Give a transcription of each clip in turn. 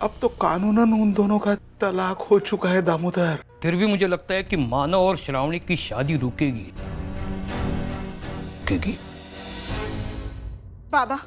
अब तो कानूनन उन दोनों का तलाक हो चुका है दामोदर। फिर भी मुझे लगता है कि मानव और श्रावणी की शादी रुकेगी। रुकेगी। बाबा,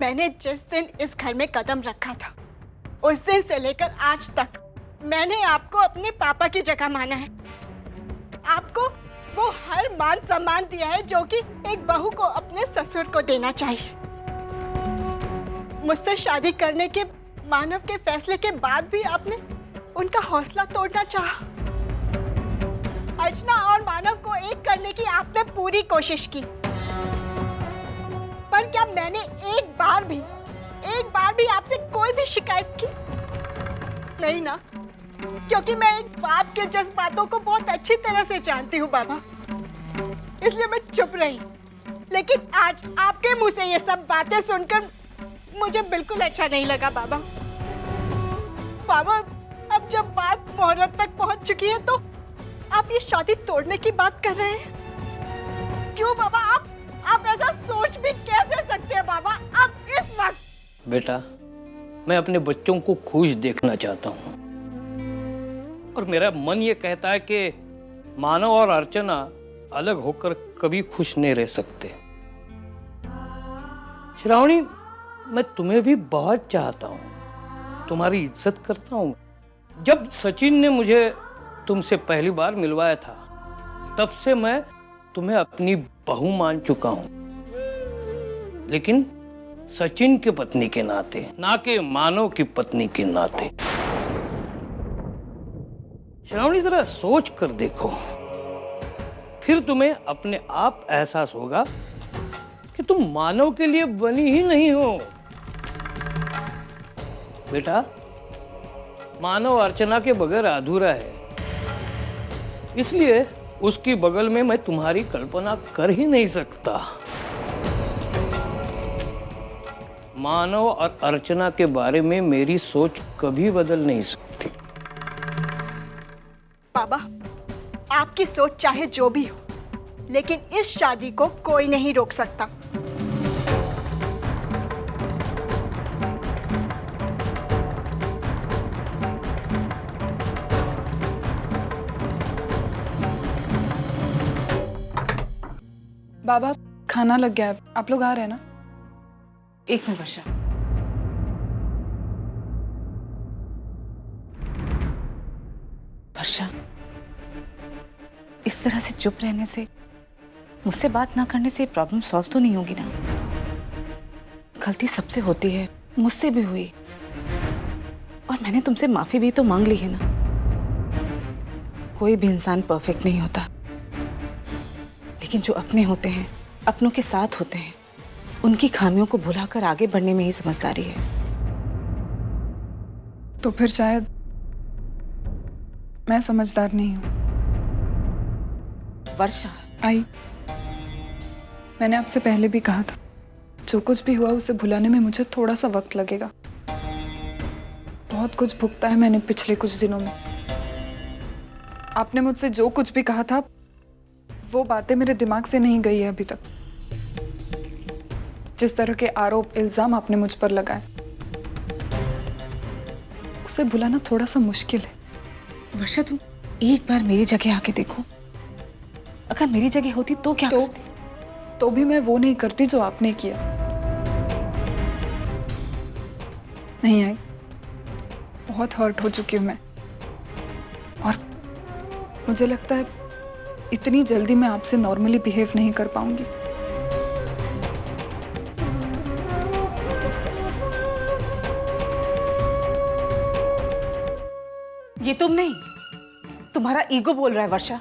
मैंने जिस दिन इस घर में कदम रखा था उस दिन से लेकर आज तक मैंने आपको अपने पापा की जगह माना है। आपको वो हर मान सम्मान दिया है जो कि एक बहू को अपने ससुर को देना चाहिए। मुझसे शादी करने के मानव के फैसले के बाद भी आपने उनका हौसला तोड़ना चाहा। अर्चना और मानव को एक करने की आपने पूरी कोशिश की, पर क्या मैंने एक बार भी आपसे कोई भी शिकायत की? नहीं ना, क्योंकि मैं एक बाप के जज्बातों को बहुत अच्छी तरह से जानती हूँ बाबा, इसलिए मैं चुप रही। लेकिन आज आपके मुंह से ये सब बातें सुनकर मुझे बिल्कुल अच्छा नहीं लगा बाबा। बाबा, अब जब बात मुहूर्त तक पहुंच चुकी है तो आप ये शादी तोड़ने की बात कर रहे हैं। क्यों बाबा? आप ऐसा सोच भी कैसे सकते हैं बाबा? अब इस वक्त बेटा, मैं अपने बच्चों को खुश देखना चाहता हूँ और मेरा मन ये कहता है कि मानव और अर्चना अलग होकर कभी खुश नहीं रह सकते। श्रावणी, मैं तुम्हें भी बहुत चाहता हूँ, तुम्हारी इज्जत करता हूँ। जब सचिन ने मुझे तुमसे पहली बार मिलवाया था तब से मैं तुम्हें अपनी बहू मान चुका हूँ, लेकिन सचिन की पत्नी के नाते, ना कि मानव की पत्नी के नाते। श्रावणी, जरा सोच कर देखो, फिर तुम्हें अपने आप एहसास होगा कि तुम मानव के लिए बनी ही नहीं हो। बेटा, मानव अर्चना के बगैर अधूरा है, इसलिए उसकी बगल में मैं तुम्हारी कल्पना कर ही नहीं सकता। मानव और अर्चना के बारे में मेरी सोच कभी बदल नहीं सकती। बाबा, आपकी सोच चाहे जो भी हो, लेकिन इस शादी को कोई नहीं रोक सकता। बाबा, खाना लग गया है, आप लोग आ रहे हैं ना? एक मिनट वर्षा। वर्षा, इस तरह से चुप रहने से, मुझसे बात ना करने से प्रॉब्लम सॉल्व तो नहीं होगी ना? गलती सबसे होती है, मुझसे भी हुई, और मैंने तुमसे माफी भी तो मांग ली है ना। कोई भी इंसान परफेक्ट नहीं होता, लेकिन जो अपने होते हैं, अपनों के साथ होते हैं, उनकी खामियों को भुलाकर आगे बढ़ने में ही समझदारी है। तो फिर शायद मैं समझदार नहीं हूँ। वर्षा, आई, मैंने आपसे पहले भी कहा था, जो कुछ भी हुआ उसे भुलाने में मुझे थोड़ा सा वक्त लगेगा। बहुत कुछ भुगता है मैंने पिछले कुछ दिनों में। आपने मुझसे जो कुछ भी कहा था वो बातें मेरे दिमाग से नहीं गई है अभी तक। जिस तरह के आरोप इल्जाम आपने मुझ पर लगाए, उसे भुलाना थोड़ा सा मुश्किल है। वर्षा, तुम एक बार मेरी जगह आके देखो। अगर मेरी जगह होती तो क्या करती? तो भी मैं वो नहीं करती जो आपने किया। नहीं आई, बहुत हर्ट हो चुकी हूं मैं, और मुझे लगता है इतनी जल्दी मैं आपसे नॉर्मली बिहेव नहीं कर पाऊंगी। ये तुम नहीं, तुम्हारा ईगो बोल रहा है वर्षा।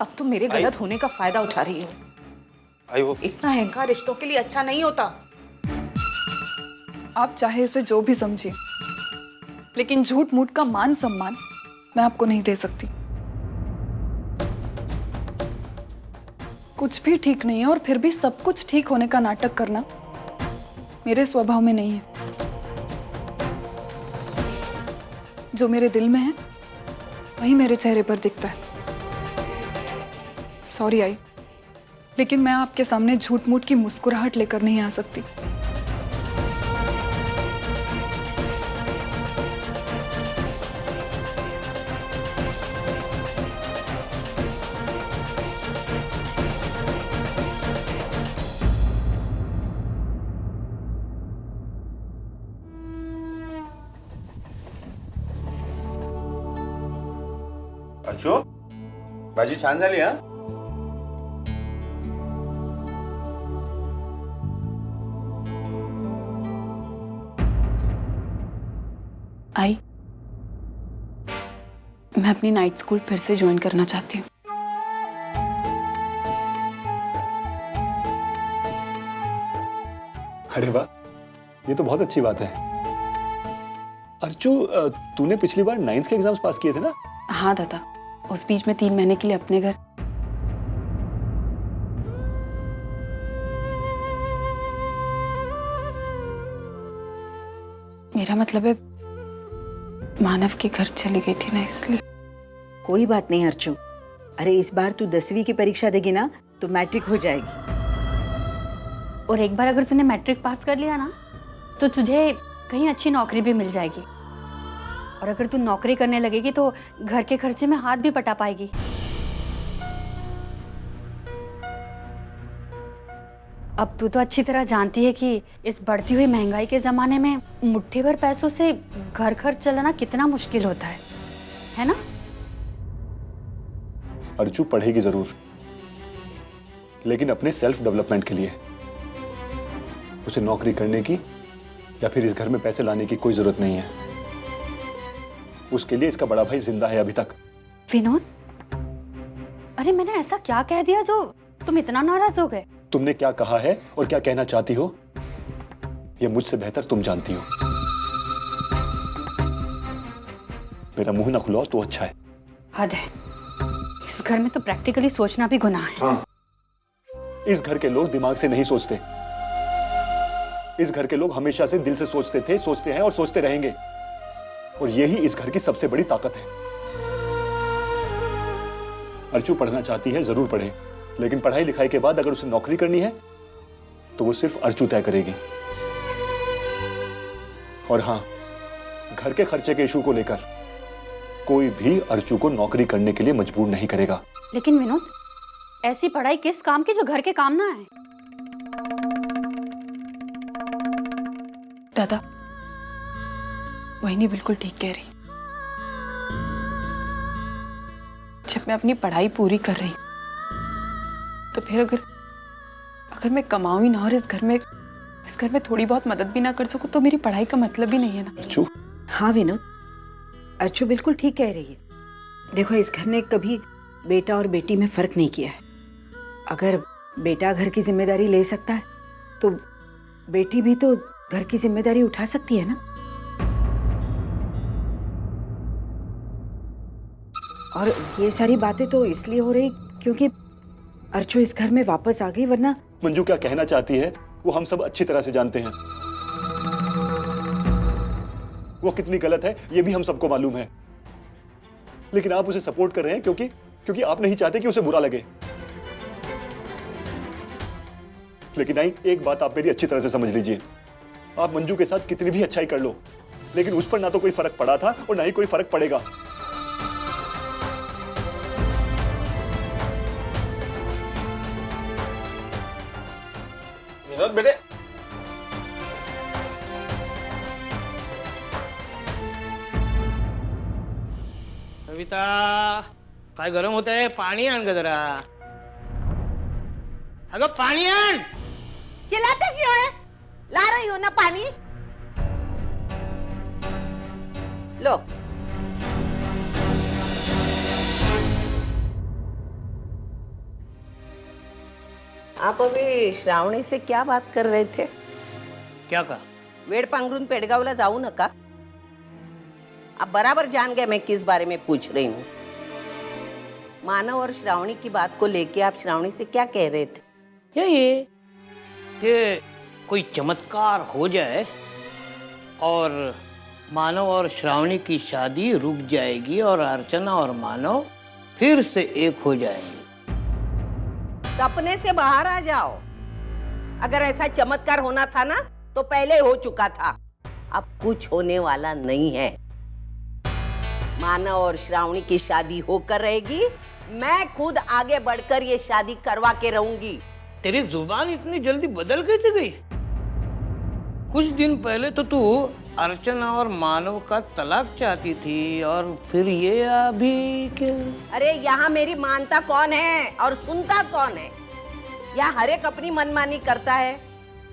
अब तुम मेरे गलत होने का फायदा उठा रही हो। इतना अहंकार रिश्तों के लिए अच्छा नहीं होता। आप चाहे इसे जो भी समझिए, लेकिन झूठ मूठ का मान सम्मान मैं आपको नहीं दे सकती। कुछ भी ठीक नहीं है और फिर भी सब कुछ ठीक होने का नाटक करना मेरे स्वभाव में नहीं है। जो मेरे दिल में है वही मेरे चेहरे पर दिखता है। सॉरी आई, लेकिन मैं आपके सामने झूठ मूठ की मुस्कुराहट लेकर नहीं आ सकती। अर्चू, भाजी छान झाली हा? आई, मैं अपनी नाइट स्कूल फिर से ज्वाइन करना चाहती हूँ। अरे वाह, ये तो बहुत अच्छी बात है। अर्चू, तूने पिछली बार 9th के एग्जाम्स पास किए थे ना? हाँ दादा, उस बीच में 3 महीने के लिए अपने घर। मेरा मतलब है मानव के घर चली गई थी ना, इसलिए। कोई बात नहीं अर्चू, अरे इस बार तू 10वीं की परीक्षा देगी ना तो मैट्रिक हो जाएगी। और एक बार अगर तूने मैट्रिक पास कर लिया ना तो तुझे कहीं अच्छी नौकरी भी मिल जाएगी। और अगर तू नौकरी करने लगेगी तो घर के खर्चे में हाथ भी पटा पाएगी। अब तू तो अच्छी तरह जानती है कि इस बढ़ती हुई महंगाई के जमाने में मुट्ठी भर पैसों से घर खर्च चलाना कितना मुश्किल होता है ना? अर्चू पढ़ेगी जरूर, लेकिन अपने सेल्फ डेवलपमेंट के लिए। उसे नौकरी करने की या फिर इस घर में पैसे लाने की कोई जरूरत नहीं है। उसके लिए इसका बड़ा भाई जिंदा है अभी तक। विनोद, अरे मैंने ऐसा क्या कह दिया जो तुम इतना नाराज हो गए? तुमने क्या कहा है और क्या कहना चाहती हो, यह मुझसे बेहतर तुम जानती हो। मेरा मुंह ना खुलाओ तो अच्छा है। हद है, इस घर में तो प्रैक्टिकली सोचना भी गुनाह है। हाँ, इस घर के लोग दिमाग से नहीं सोचते। इस घर के लोग हमेशा से दिल से सोचते थे, सोचते हैं और सोचते रहेंगे। और यही इस घर की सबसे बड़ी ताकत है। अर्चू पढ़ना चाहती है, जरूर पढ़े, लेकिन पढ़ाई लिखाई के बाद अगर उसे नौकरी करनी है तो वो सिर्फ अर्चू तय करेगी। और हां, घर के खर्चे के इशू को लेकर कोई भी अर्चू को नौकरी करने के लिए मजबूर नहीं करेगा। लेकिन विनोद, ऐसी पढ़ाई किस काम की जो घर के काम ना है? दादा, वही बिल्कुल ठीक कह रही। जब मैं अपनी पढ़ाई पूरी कर रही तो फिर अगर मैं कमाऊं ही ना और इस घर में थोड़ी बहुत मदद भी ना कर सकूं तो मेरी पढ़ाई का मतलब ही नहीं है ना। अर्चू? हाँ विनोद, अर्चू बिल्कुल ठीक कह रही है। देखो, इस घर ने कभी बेटा और बेटी में फर्क नहीं किया है। अगर बेटा घर की जिम्मेदारी ले सकता है तो बेटी भी तो घर की जिम्मेदारी उठा सकती है ना। और ये सारी बातें तो इसलिए हो रही क्योंकि अर्चू इस घर में वापस आ गई, वरना। मंजू क्या कहना चाहती है वो हम सब अच्छी तरह से जानते हैं। वो कितनी गलत है ये भी हम सबको मालूम है, लेकिन आप उसे सपोर्ट कर रहे हैं क्योंकि आप नहीं चाहते कि उसे बुरा लगे। लेकिन नहीं, एक बात आप मेरी अच्छी तरह से समझ लीजिए। आप मंजू के साथ कितनी भी अच्छाई कर लो, लेकिन उस पर ना तो कोई फर्क पड़ा था और ना ही कोई फर्क पड़ेगा। विनोद बेटे, कविता, काय गरम होत आहे? पाणी आण ग जरा। अगं पाणी आण। चिल्लाते क्यों है? ला रही हो ना पानी। लो। आप अभी श्रावणी से क्या बात कर रहे थे? क्या कहा? वेड़ पांगरून पेड़गावला जाऊ नका। आप बराबर जान गए मैं किस बारे में पूछ रही हूँ। मानव और श्रावणी की बात को लेके आप श्रावणी से क्या कह रहे थे? यही कि कोई चमत्कार हो जाए और मानव और श्रावणी की शादी रुक जाएगी और अर्चना और मानव फिर से एक हो जाएंगे। सपने से बाहर आ जाओ। अगर ऐसा चमत्कार होना था ना तो पहले हो चुका था। अब कुछ होने वाला नहीं है। मानव और श्रावणी की शादी होकर रहेगी। मैं खुद आगे बढ़कर ये शादी करवा के रहूंगी। तेरी जुबान इतनी जल्दी बदल कैसे गई? कुछ दिन पहले तो तू अर्चना और मानव का तलाक चाहती थी और फिर ये अभी क्या? अरे यहाँ मेरी मानता कौन है और सुनता कौन है? यहाँ हर एक अपनी मनमानी करता है।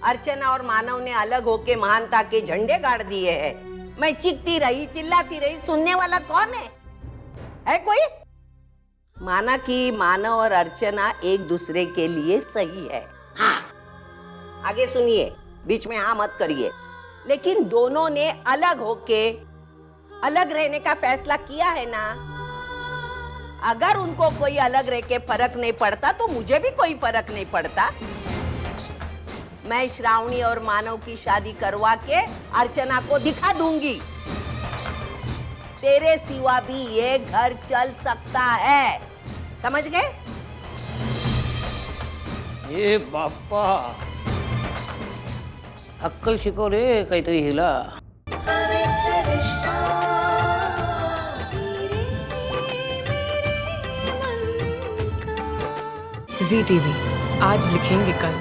अर्चना और मानव ने अलग होके महानता के झंडे गाड़ दिए हैं। मैं चीखती रही, चिल्लाती रही, सुनने वाला कौन है कोई? माना कि मानव और अर्चना एक दूसरे के लिए सही है। हाँ, आगे सुनिए, बीच में हाँ मत करिए। लेकिन दोनों ने अलग होके अलग रहने का फैसला किया है ना। अगर उनको कोई अलग रह के फर्क नहीं पड़ता तो मुझे भी कोई फर्क नहीं पड़ता। मैं श्रावणी और मानव की शादी करवा के अर्चना को दिखा दूंगी तेरे सिवा भी ये घर चल सकता है। समझ गए? ये बाप्पा, अक्कल शिकव रे काहीतरी हिला। जी टीवी आज लिखेंगे कल